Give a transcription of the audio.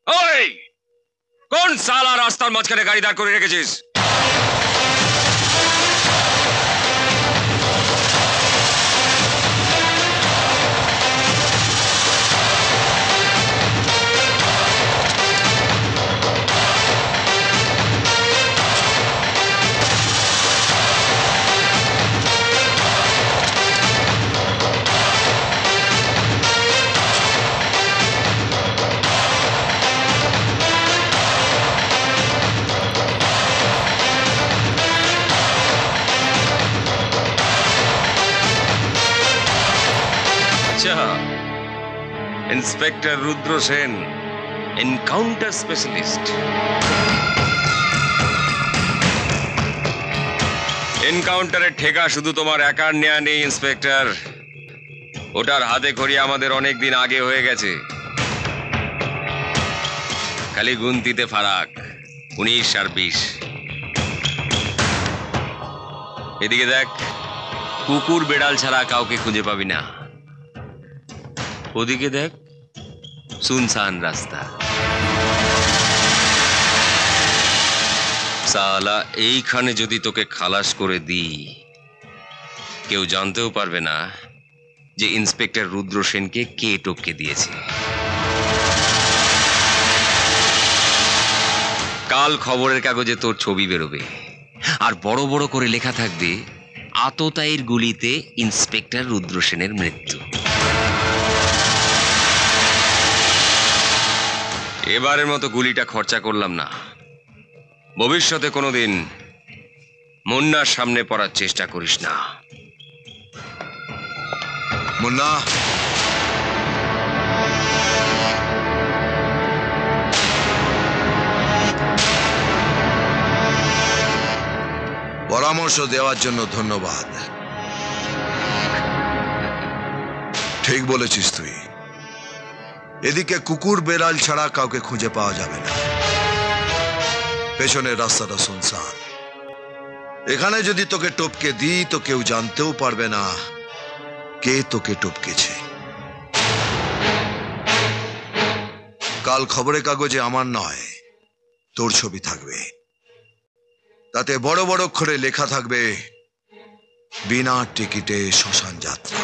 ওই কোন সালা রাস্তার মাঝখানে গাড়ি দাঁড় করে রেখেছিস? Inspector Rudra Sen, encounter specialist. एनकाउंटारे ठेका शुधु तुम्हार एकार नेया नेই इंस्पेक्टर, ওটার হাতে খড়ি আমাদের অনেক দিন আগে হয়ে গেছে। খালি গুনতিতে ফারাক 19 আর 20। এদিকে দেখ, কুকুর বেড়াল ছাড়া কাউকে খুঁজে পাবি না। ওদিকে দেখ, सुनसान रास्ता। साला এইখানে যদি তোকে খালাস করে দিই, কেউ জানতেও পারবে না যে ইন্সপেক্টর রুদ্র সেনকে কে টপকে দিয়েছে। কাল খবরের কাগজে তোর ছবি বেরোবে, আর বড় বড় করে লেখা থাকবে আততায়ীর গুলিতে ইন্সপেক্টর রুদ্র সেনের মৃত্যু। এবারের মতো গুলিটা খরচা করলাম না, ভবিষ্যতে কোনোদিন মুন্নার সামনে পড়ার চেষ্টা করিস না। মুন্না, পরামর্শ দেওয়ার জন্য ধন্যবাদ। ঠিক বলেছিস তুই, এদিকে কুকুর বেড়াল ছাড়া কাউকে খুঁজে পাওয়া যাবে না। পেছনের রাস্তাটা শুনশান। এখানে যদি তোকে টপকে দিই তো কেউ জানতেও পারবে না কে তোকে টপকেছে। কাল খবরের কাগজে আমার নয়, তোর ছবি থাকবে। তাতে বড় বড় অক্ষরে লেখা থাকবে, বিনা টিকিটে শ্মশান যাত্রা।